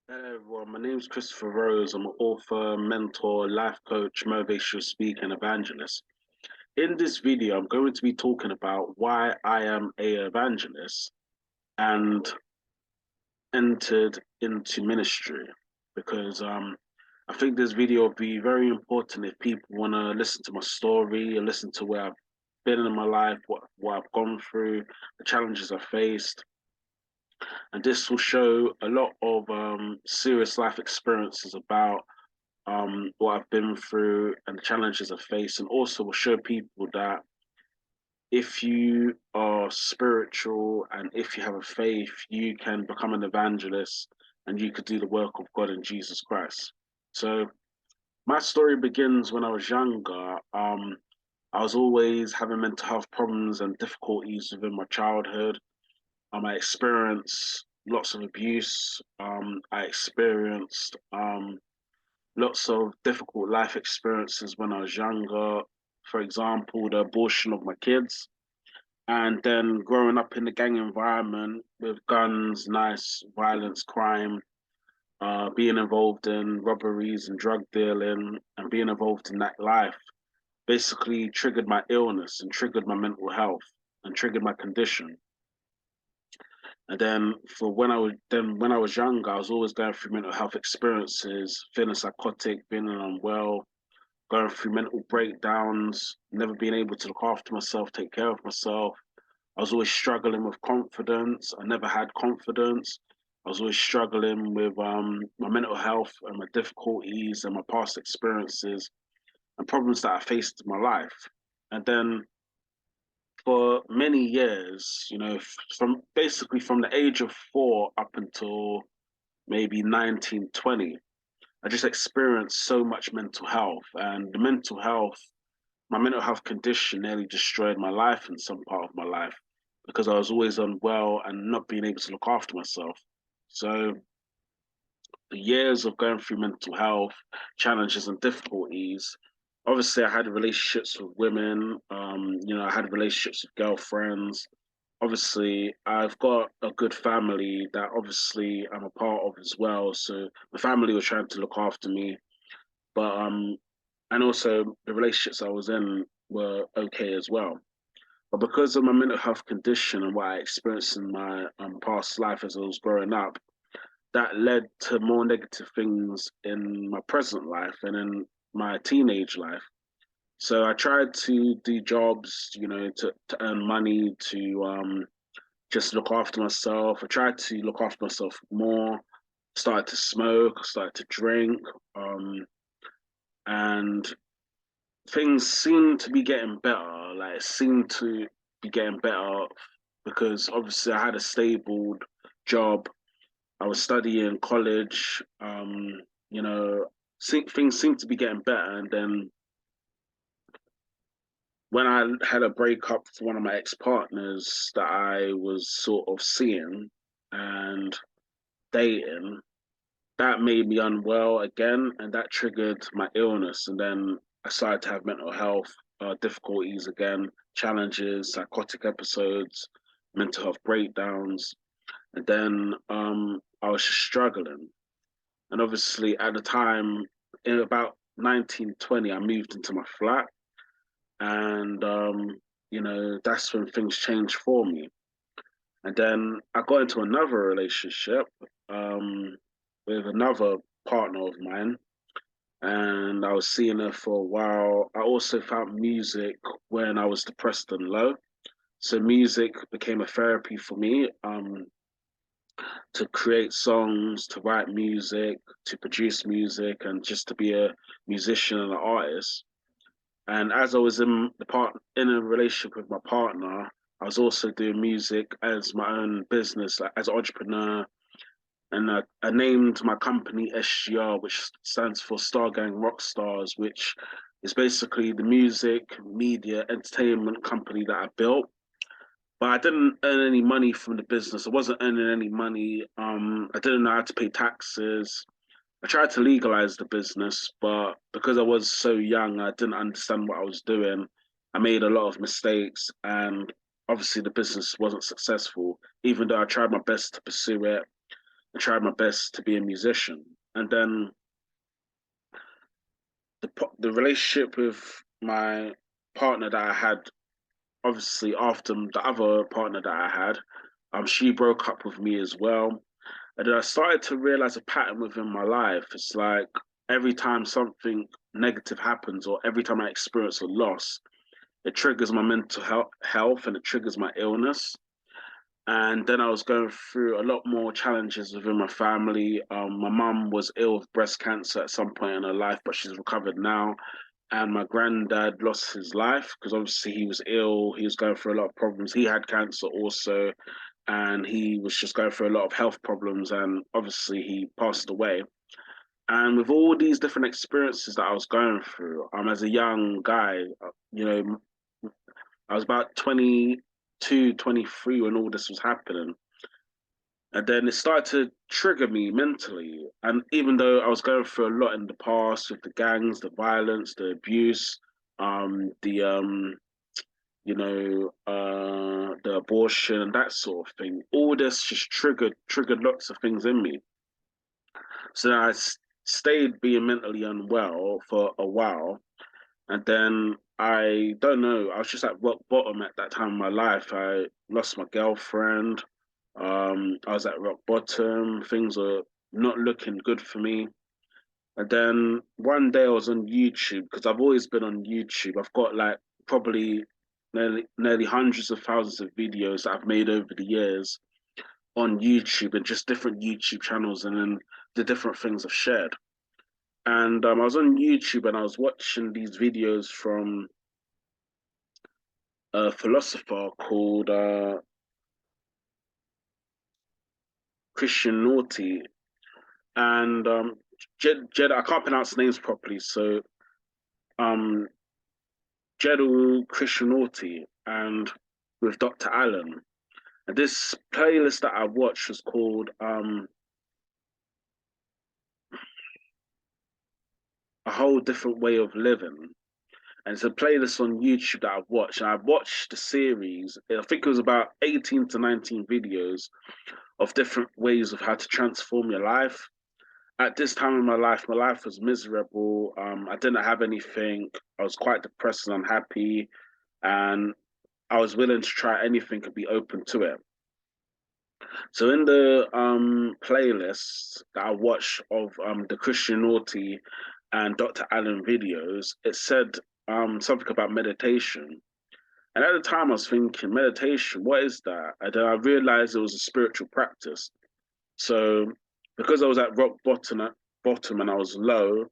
Hello everyone, my name is Christopher Rose. I'm an author, mentor, life coach, motivational speaker, and evangelist. In this video, I'm going to be talking about why I am a evangelist and entered into ministry because I think this video will be very important if people want to listen to my story and listen to where I've been in my life, what I've gone through, the challenges I faced, and this will show a lot of serious life experiences about what I've been through and the challenges I face, and also will show people that if you are spiritual and if you have a faith, you can become an evangelist and you could do the work of God in Jesus Christ. So my story begins when I was younger. I was always having mental health problems and difficulties within my childhood. I experienced lots of abuse. I experienced lots of difficult life experiences when I was younger. For example, the abortion of my kids, and then growing up in the gang environment with guns, knives, violence, crime, being involved in robberies and drug dealing, and being involved in that life basically triggered my illness and triggered my mental health and triggered my condition. And then for when I was younger, I was always going through mental health experiences, feeling psychotic, feeling unwell, going through mental breakdowns, never being able to look after myself, take care of myself. I was always struggling with confidence. I never had confidence. I was always struggling with my mental health and my difficulties and my past experiences and problems that I faced in my life. And then for many years, from basically from the age of 4 up until maybe 19, 20, I just experienced so much mental health. And my mental health condition nearly destroyed my life in some part of my life because I was always unwell and not being able to look after myself. So the years of going through mental health challenges and difficulties, obviously I had relationships with women, I had relationships with girlfriends. Obviously, I've got a good family that obviously I'm a part of as well. So my family was trying to look after me, but and also the relationships I was in were okay as well. But because of my mental health condition and what I experienced in my past life as I was growing up, that led to more negative things in my present life and in my teenage life. So I tried to do jobs, to earn money, to just look after myself. I tried to look after myself more, started to smoke, started to drink, and things seemed to be getting better. Like it seemed to be getting better because obviously I had a stable job. I was studying college. You know, things seemed to be getting better, and then when I had a breakup with one of my ex partners that I was sort of seeing and dating, that made me unwell again, and that triggered my illness. And then I started to have mental health difficulties again, challenges, psychotic episodes, mental health breakdowns. And then I was just struggling. And obviously, at the time, in about 1920, I moved into my flat. And, that's when things changed for me. And then I got into another relationship um, with another partner of mine, and I was seeing her for a while. I also found music when I was depressed and low. So music became a therapy for me, to create songs, to write music, to produce music, and just to be a musician and an artist. And as I was in a relationship with my partner, I was also doing music as my own business, like as an entrepreneur. And I named my company SGR, which stands for Star Gang Rock Stars, which is basically the music, media, entertainment company that I built. But I didn't earn any money from the business. I wasn't earning any money. I didn't know how to pay taxes. I tried to legalize the business, but because I was so young, I didn't understand what I was doing. I made a lot of mistakes, and obviously the business wasn't successful, even though I tried my best to pursue it. I tried my best to be a musician. And then the relationship with my partner that I had, obviously after the other partner that I had, she broke up with me as well. And then I started to realize a pattern within my life. It's like every time something negative happens, or every time I experience a loss, it triggers my mental health and it triggers my illness. And then I was going through a lot more challenges within my family. My mum was ill with breast cancer at some point in her life, but she's recovered now. And my granddad lost his life because obviously he was ill. He was going through a lot of problems. He had cancer also, and he was just going through a lot of health problems. And obviously he passed away. And with all these different experiences that I was going through, as a young guy, you know, I was about 22, 23 when all this was happening. And then it started to trigger me mentally. And even though I was going through a lot in the past with the gangs, the violence, the abuse, the the abortion and that sort of thing, all this just triggered lots of things in me. So I stayed being mentally unwell for a while. And then I don't know, I was just at rock bottom at that time in my life. I lost my girlfriend. I was at rock bottom. Things were not looking good for me. And then one day I was on YouTube because I've always been on YouTube. I've got like probably nearly hundreds of thousands of videos that I've made over the years on YouTube and just different YouTube channels and then the different things I've shared. And I was on YouTube and I was watching these videos from a philosopher called Christian Naughty. And Jed, I can't pronounce names properly, so um, Jedel Krishnamurti and with Dr. Allen. And this playlist that I watched was called A Whole Different Way of Living. And it's a playlist on YouTube that I've watched. And I've watched the series. I think it was about 18 to 19 videos of different ways of how to transform your life. At this time in my life was miserable. I didn't have anything. I was quite depressed and unhappy. And I was willing to try anything and be open to it. So in the playlist that I watched of the Christian Naughty and Dr. Allen videos, it said something about meditation. And at the time I was thinking, meditation, what is that? And then I realized it was a spiritual practice. So because I was at rock bottom and I was low,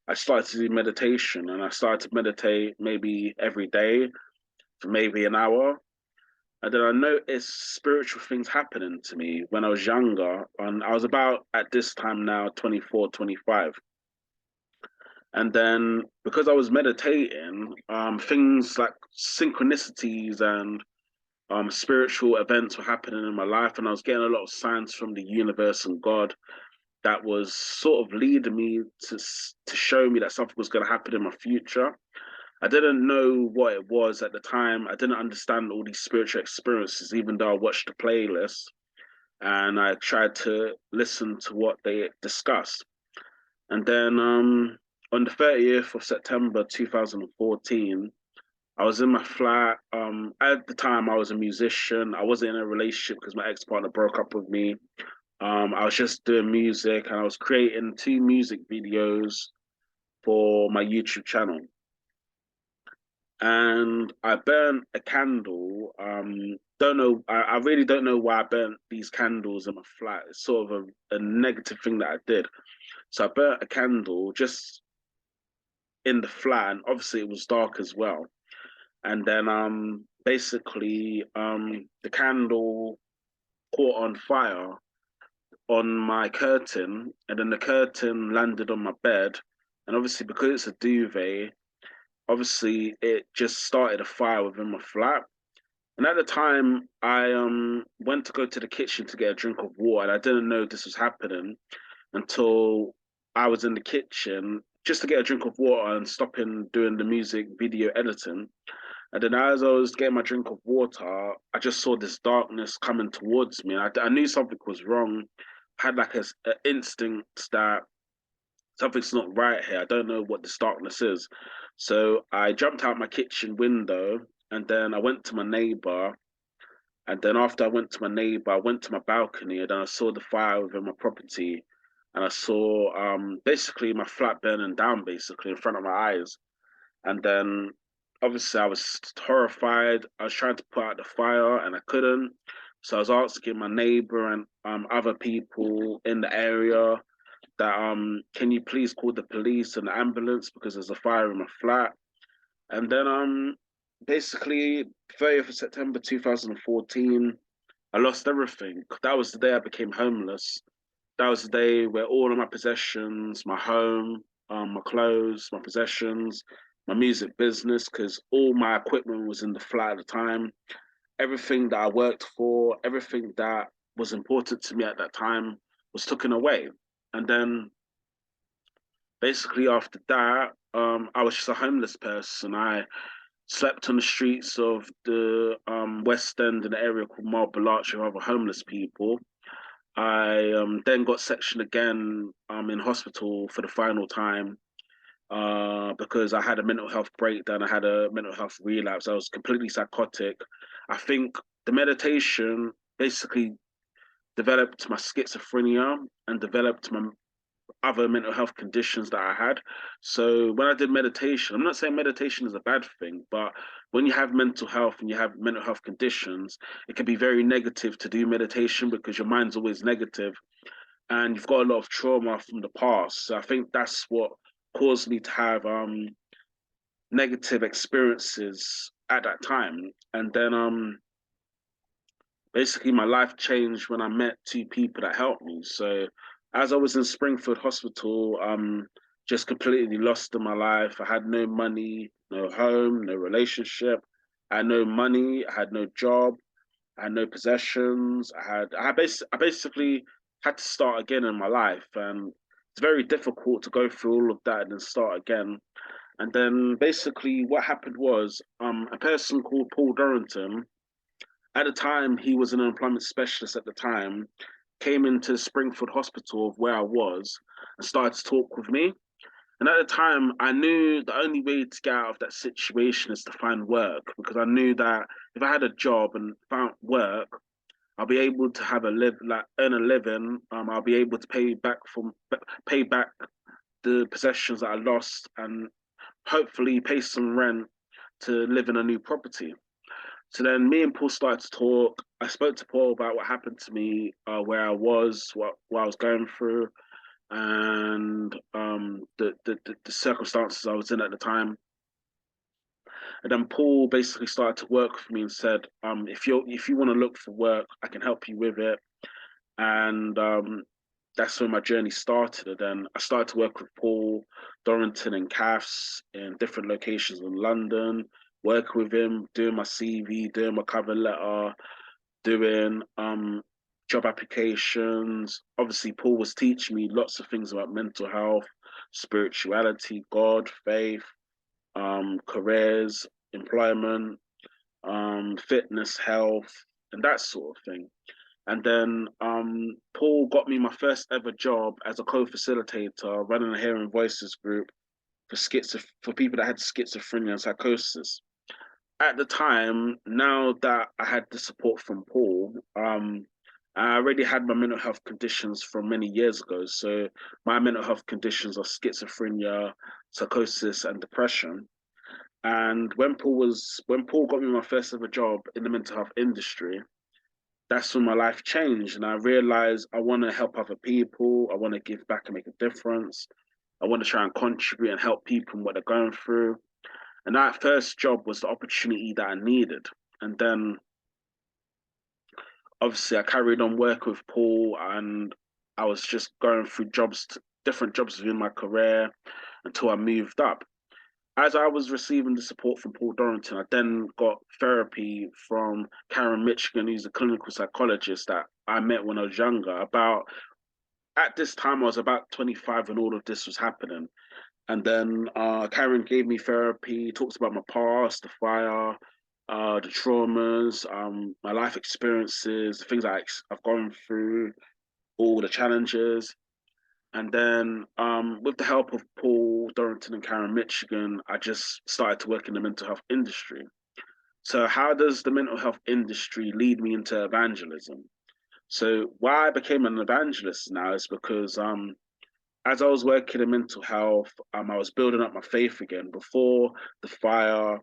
I started to do meditation and I started to meditate maybe every day for maybe an hour. And then I noticed spiritual things happening to me when I was younger. And I was about at this time now, 24, 25. And then because I was meditating, things like synchronicities and spiritual events were happening in my life. And I was getting a lot of signs from the universe and God that was sort of leading me to show me that something was going to happen in my future. I didn't know what it was at the time. I didn't understand all these spiritual experiences, even though I watched the playlist and I tried to listen to what they discussed. And then on the 30th of September 2014, I was in my flat. At the time, I was a musician. I wasn't in a relationship because my ex-partner broke up with me. I was just doing music and I was creating 2 music videos for my YouTube channel. And I burnt a candle. Don't know. I really don't know why I burnt these candles in my flat. It's sort of a negative thing that I did. So I burnt a candle just in the flat, and obviously it was dark as well. And then basically the candle caught on fire on my curtain, and then the curtain landed on my bed. And obviously because it's a duvet, obviously it just started a fire within my flat. And at the time, I went to go to the kitchen to get a drink of water, and I didn't know this was happening until I was in the kitchen just to get a drink of water and stopping doing the music video editing. And then as I was getting my drink of water, I just saw this darkness coming towards me. I knew something was wrong, had like a instinct that something's not right here. I don't know what this darkness is. So I jumped out my kitchen window and then I went to my neighbor. And then after I went to my neighbor, I went to my balcony and then I saw the fire within my property. And I saw basically my flat burning down basically in front of my eyes. And then obviously I was horrified. I was trying to put out the fire and I couldn't. So I was asking my neighbor and other people in the area that can you please call the police and the ambulance because there's a fire in my flat. And then basically 30th of September 2014, I lost everything. That was the day I became homeless. That was the day where all of my possessions, my home, my clothes, my possessions, my music business, because all my equipment was in the flat at the time. Everything that I worked for, everything that was important to me at that time was taken away. And then basically after that, I was just a homeless person. I slept on the streets of the West End in an area called Marble Arch with other homeless people. I then got sectioned again in hospital for the final time because I had a mental health breakdown. I had a mental health relapse. I was completely psychotic. I think the meditation basically developed my schizophrenia and developed my other mental health conditions that I had. So when I did meditation, I'm not saying meditation is a bad thing, but when you have mental health and you have mental health conditions, it can be very negative to do meditation because your mind's always negative and you've got a lot of trauma from the past. So I think that's what caused me to have negative experiences at that time. And then basically my life changed when I met two people that helped me. So as I was in Springfield Hospital, just completely lost in my life. I had no money, no home, no relationship. I had no money. I had no job. I had no possessions. I basically had to start again in my life, and it's very difficult to go through all of that and then start again. And then basically what happened was a person called Paul Dorrington, at the time, he was an employment specialist at the time, came into Springfield Hospital of where I was and started to talk with me. And at the time, I knew the only way to get out of that situation is to find work because I knew that if I had a job and found work, I'll be able to have a live like earn a living. I'll be able to pay back the possessions that I lost and hopefully pay some rent to live in a new property. So then me and Paul started to talk. I spoke to Paul about what happened to me, where I was, what I was going through, and the circumstances I was in at the time. And then Paul basically started to work for me and said, if you want to look for work, I can help you with it. And that's when my journey started. And then I started to work with Paul Dorrington and Caths in different locations in London, working with him, doing my CV, doing my cover letter, doing job applications. Obviously, Paul was teaching me lots of things about mental health, spirituality, God, faith, careers, employment, fitness, health, and that sort of thing. And then Paul got me my first ever job as a co-facilitator running a Hearing Voices group for people that had schizophrenia and psychosis. At the time, now that I had the support from Paul, I already had my mental health conditions from many years ago. So my mental health conditions are schizophrenia, psychosis, and depression. And when Paul got me my first ever job in the mental health industry, that's when my life changed. And I realized I want to help other people. I want to give back and make a difference. I want to try and contribute and help people in what they're going through. And that first job was the opportunity that I needed. And then obviously I carried on working with Paul and I was just going through different jobs within my career until I moved up. As I was receiving the support from Paul Dorrington, I then got therapy from Karen Michigan, who's a clinical psychologist that I met when I was younger. At this time, I was about 25 when all of this was happening. And then Karen gave me therapy, talks about my past, the fire, the traumas, my life experiences, the things I've gone through. all the challenges. And then with the help of Paul Dorrington and Karen Michigan, I just started to work in the mental health industry. So how does the mental health industry lead me into evangelism? So why I became an evangelist now is because as I was working in mental health, I was building up my faith again before the fire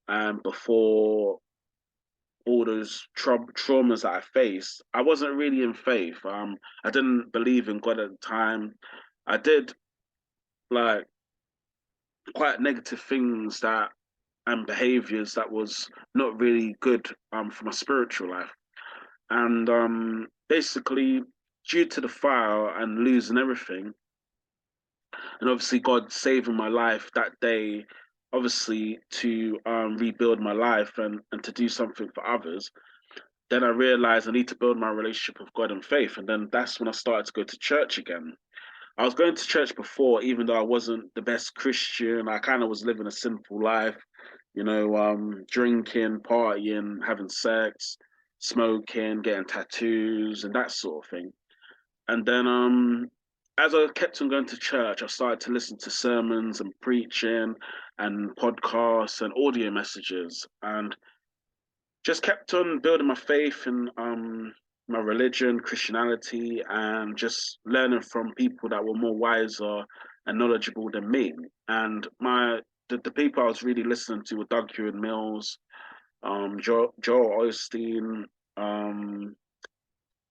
and before all those traumas that I faced. I wasn't really in faith. I didn't believe in God at the time. I did like quite negative things that and behaviors that was not really good for my spiritual life. And basically, due to the fire and losing everything, and obviously God saving my life that day, obviously to rebuild my life and to do something for others, then I realized I need to build my relationship with God and faith. And then that's when I started to go to church again. I was going to church before, even though I wasn't the best Christian. I kind of was living a sinful life, drinking, partying, having sex, smoking, getting tattoos, and that sort of thing. And then as I kept on going to church, I started to listen to sermons and preaching and podcasts and audio messages and just kept on building my faith in my religion, Christianity, and just learning from people that were more wiser and knowledgeable than me. And the people I was really listening to were Doug Hewan Mills, Joel Osteen,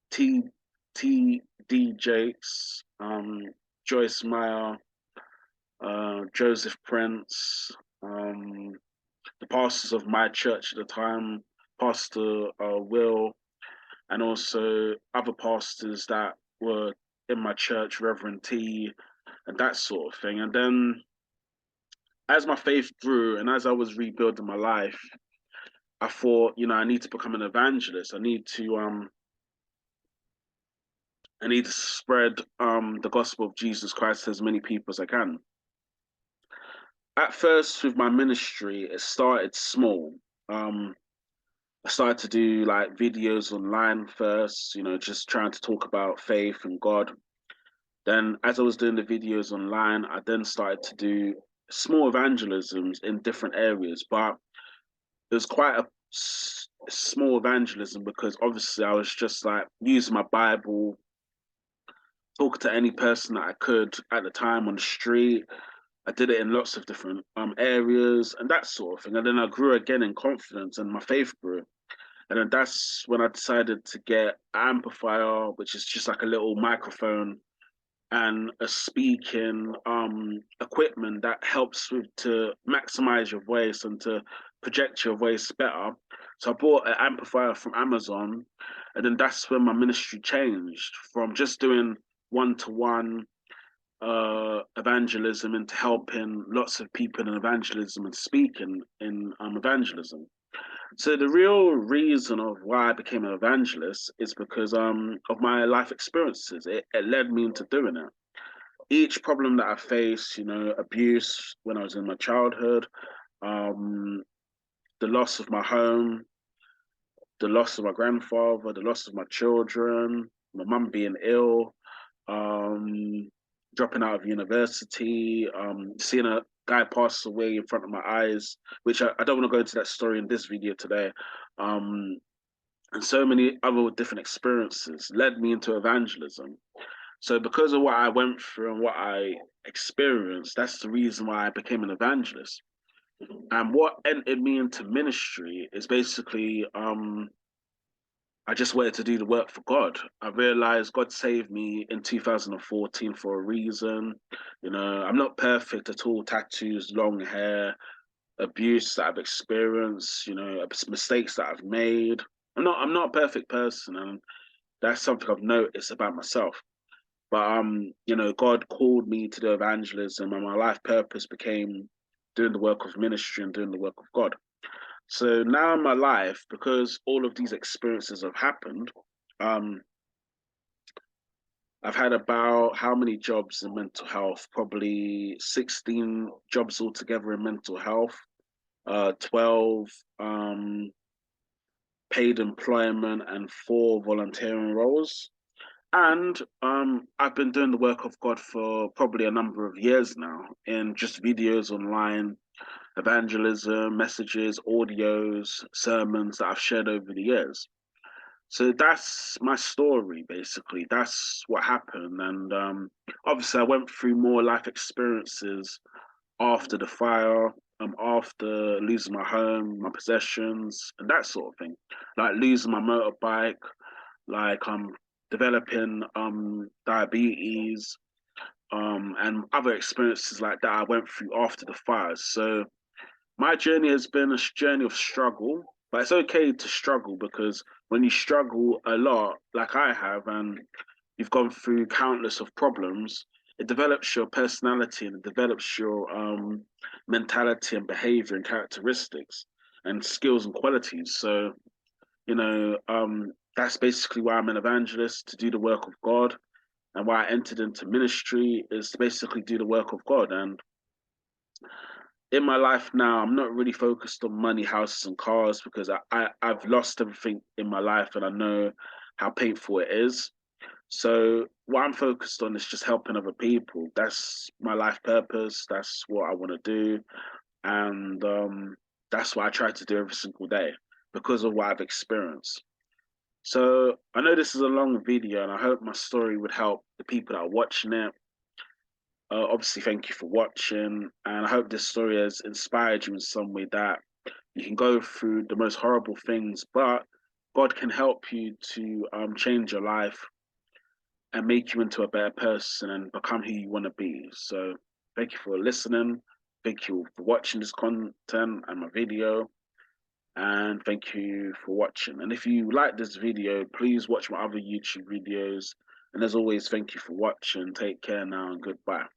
T T D Jakes, Joyce Meyer, Joseph Prince, the pastors of my church at the time, Pastor Will, and also other pastors that were in my church, Reverend T, and that sort of thing. And then as my faith grew and as I was rebuilding my life, I thought, I need to become an evangelist. I need to spread the gospel of Jesus Christ to as many people as I can. At first, with my ministry, it started small. I started to do like videos online first, just trying to talk about faith and God. Then, as I was doing the videos online, I then started to do small evangelisms in different areas, but it was quite a small evangelism because obviously I was just like using my Bible, talking to any person that I could at the time on the street. I did it in lots of different areas and that sort of thing. And then I grew again in confidence and my faith grew. And then that's when I decided to get an amplifier, which is just like a little microphone and a speaking equipment that helps with to maximize your voice and to project your voice better. So I bought an amplifier from Amazon, and then that's when my ministry changed from just doing one-to-one evangelism into helping lots of people in evangelism and speaking in evangelism. So the real reason of why I became an evangelist is because of my life experiences. It led me into doing it. Each problem that I faced, abuse when I was in my childhood, um, the loss of my home, the loss of my grandfather, the loss of my children, my mum being ill, um, dropping out of university, seeing a guy pass away in front of my eyes, which I don't want to go into that story in this video today. And so many other different experiences led me into evangelism. So because of what I went through and what I experienced, that's the reason why I became an evangelist. And what entered me into ministry is basically I just wanted to do the work for God. I realized God saved me in 2014 for a reason. I'm not perfect at all, tattoos, long hair, abuse that I've experienced, mistakes that I've made. I'm not a perfect person, and that's something I've noticed about myself. But God called me to do evangelism, and my life purpose became doing the work of ministry and doing the work of God. So now in my life, because all of these experiences have happened, um, I've had about how many jobs in mental health? Probably 16 jobs altogether in mental health, 12 paid employment, and 4 volunteering roles. And I've been doing the work of God for probably a number of years now in just videos online, evangelism, messages, audios, sermons that I've shared over the years. So that's my story, basically. That's what happened. And obviously, I went through more life experiences after the fire, after losing my home, my possessions, and that sort of thing. Like losing my motorbike, like developing diabetes, and other experiences like that I went through after the fires. So my journey has been a journey of struggle, but it's okay to struggle because when you struggle a lot, like I have, and you've gone through countless of problems, it develops your personality and it develops your mentality and behavior and characteristics and skills and qualities. So, that's basically why I'm an evangelist, to do the work of God. And why I entered into ministry is to basically do the work of God. And in my life now, I'm not really focused on money, houses, and cars because I've lost everything in my life and I know how painful it is. So what I'm focused on is just helping other people. That's my life purpose. That's what I want to do, and that's what I try to do every single day because of what I've experienced. So I know this is a long video, and I hope my story would help the people that are watching it. Obviously, thank you for watching, and I hope this story has inspired you in some way that you can go through the most horrible things, but God can help you to change your life and make you into a better person and become who you want to be. So thank you for listening. Thank you for watching this content and my video. And thank you for watching. And if you like this video, please watch my other YouTube videos. And as always, thank you for watching. Take care now and goodbye.